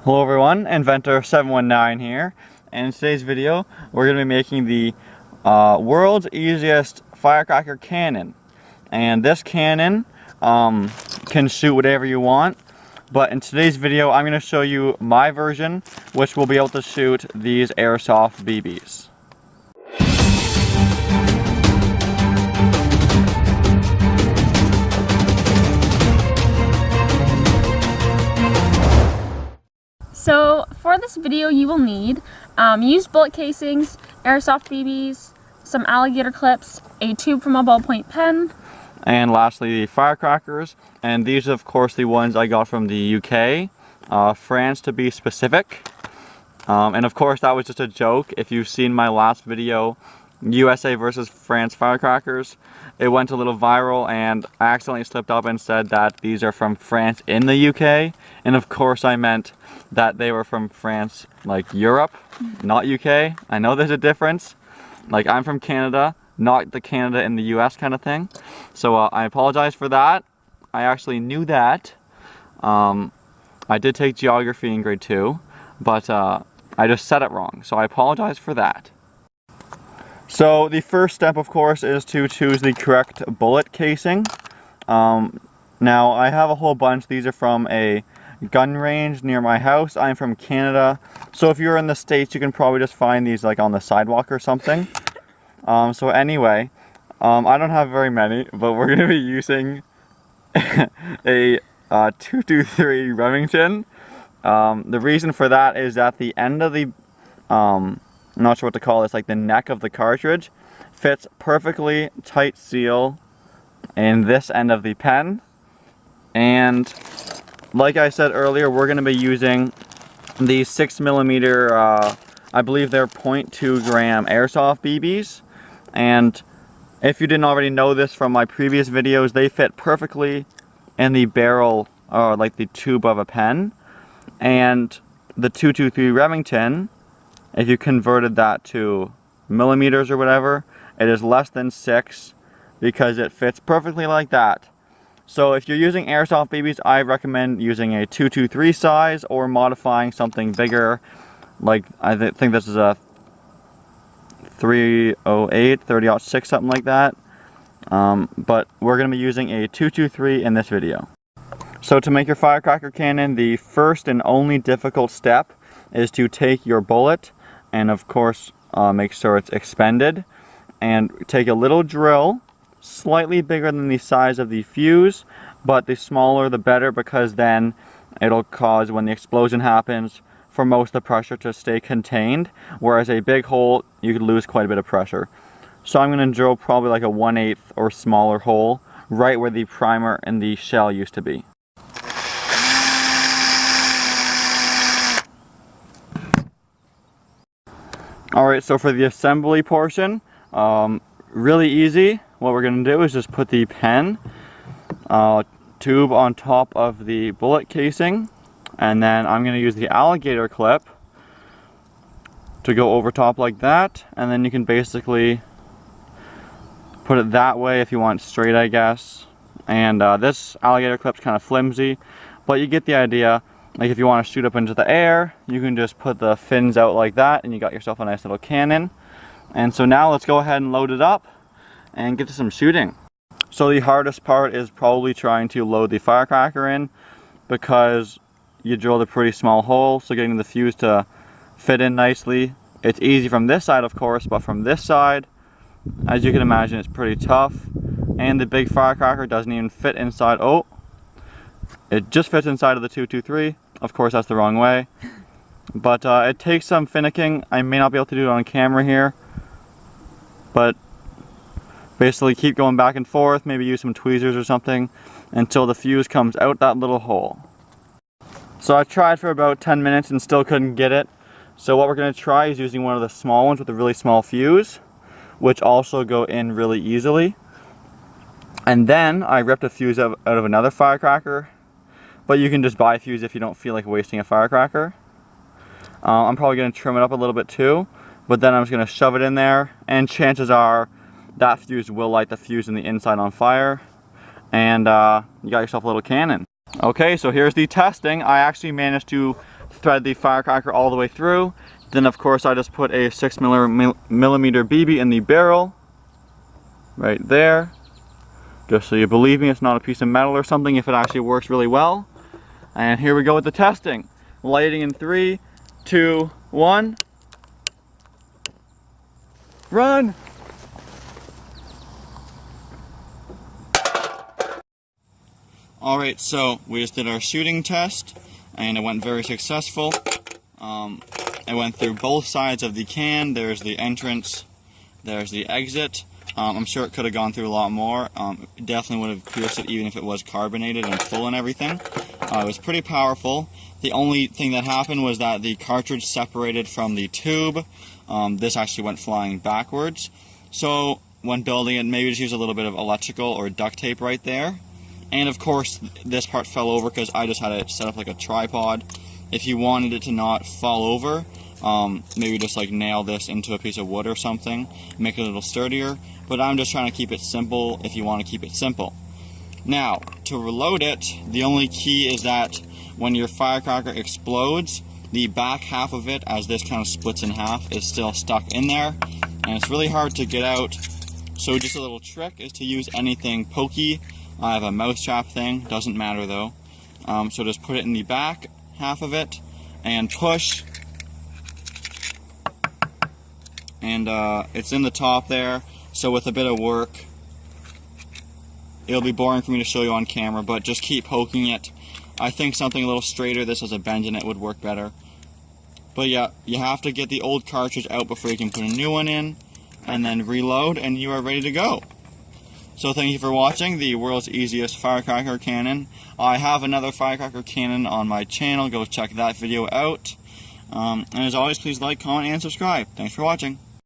Hello everyone, Inventor719 here, and in today's video we're going to be making the world's easiest firecracker cannon. And this cannon can shoot whatever you want, but in today's video I'm going to show you my version, which will be able to shoot these airsoft BBs. So for this video you will need used bullet casings, airsoft BBs, some alligator clips, a tube from a ballpoint pen, and lastly the firecrackers. And these are of course the ones I got from the UK, France to be specific. And of course that was just a joke. If you've seen my last video, USA versus France firecrackers, it went a little viral and I accidentally slipped up and said that these are from France in the UK, and of course I meant that they were from France, like Europe, not UK. I know there's a difference. Like, I'm from Canada, not the Canada in the US kind of thing. So I apologize for that. I actually knew that. I did take geography in grade 2, but I just said it wrong. So I apologize for that. So the first step, of course, is to choose the correct bullet casing. Now I have a whole bunch. These are from a gun range near my house. I'm from Canada, so if you're in the States you can probably just find these like on the sidewalk or something. So anyway, I don't have very many, but we're going to be using a 223 Remington. The reason for that is that the end of the I'm not sure what to call this, like the neck of the cartridge fits perfectly tight seal in this end of the pen. And like I said earlier, we're going to be using the 6mm, I believe they're 0.2 gram airsoft BBs. And if you didn't already know this from my previous videos, they fit perfectly in the barrel, or like the tube of a pen. And the 223 Remington, if you converted that to millimeters or whatever, it is less than 6 because it fits perfectly like that. So if you're using airsoft BBs, I recommend using a 223 size or modifying something bigger. Like I think this is a 308, 30-06, something like that. But we're going to be using a 223 in this video. So to make your firecracker cannon, the first and only difficult step is to take your bullet and of course make sure it's expended, and take a little drill slightly bigger than the size of the fuse, but the smaller the better, because then it'll cause, when the explosion happens, for most of the pressure to stay contained, whereas a big hole you could lose quite a bit of pressure. So I'm going to drill probably like a 1/8 or smaller hole right where the primer and the shell used to be. Alright, so for the assembly portion, really easy. What we're going to do is just put the pen tube on top of the bullet casing, and then I'm going to use the alligator clip to go over top like that, and then you can basically put it that way if you want straight, I guess. And this alligator clip's kind of flimsy, but you get the idea. Like if you want to shoot up into the air, you can just put the fins out like that and you got yourself a nice little cannon. And so now let's go ahead and load it up and get to some shooting. So the hardest part is probably trying to load the firecracker in, because you drilled a pretty small hole, so getting the fuse to fit in nicely. It's easy from this side of course, but from this side, as you can imagine, it's pretty tough. And the big firecracker doesn't even fit inside. Oh, it just fits inside of the 223. Of course that's the wrong way. But it takes some finicking. I may not be able to do it on camera here, but basically keep going back and forth, maybe use some tweezers or something until the fuse comes out that little hole. So I tried for about 10 minutes and still couldn't get it. So what we're going to try is using one of the small ones with a really small fuse, which also go in really easily. And then I ripped a fuse out of another firecracker, but you can just buy a fuse if you don't feel like wasting a firecracker. I'm probably going to trim it up a little bit too, but then I'm just going to shove it in there, and chances are that fuse will light the fuse in the inside on fire, and you got yourself a little cannon. Okay, so here's the testing. I actually managed to thread the firecracker all the way through. Then of course I just put a 6mm BB in the barrel, right there, just so you believe me, it's not a piece of metal or something if it actually works really well. And here we go with the testing. Lighting in 3, 2, 1. Run! Alright, so we just did our shooting test and it went very successful. I went through both sides of the can. There's the entrance, there's the exit. I'm sure it could have gone through a lot more. It definitely would have pierced it even if it was carbonated and full and everything. It was pretty powerful. The only thing that happened was that the cartridge separated from the tube. This actually went flying backwards. So when building it, maybe just use a little bit of electrical or duct tape right there. And of course this part fell over because I just had it set up like a tripod. If you wanted it to not fall over, maybe just like nail this into a piece of wood or something, make it a little sturdier. But I'm just trying to keep it simple if you want to keep it simple. Now, to reload it, the only key is that when your firecracker explodes, the back half of it, as this kind of splits in half, is still stuck in there. And it's really hard to get out. So just a little trick is to use anything pokey. I have a mousetrap thing, doesn't matter though. So just put it in the back half of it and push. And it's in the top there. So with a bit of work, it'll be boring for me to show you on camera, but just keep poking it. I think something a little straighter, this has a bend in it, would work better. But yeah, you have to get the old cartridge out before you can put a new one in, and then reload, and you are ready to go. So thank you for watching the world's easiest firecracker cannon. I have another firecracker cannon on my channel, go check that video out. And as always, please like, comment, and subscribe. Thanks for watching.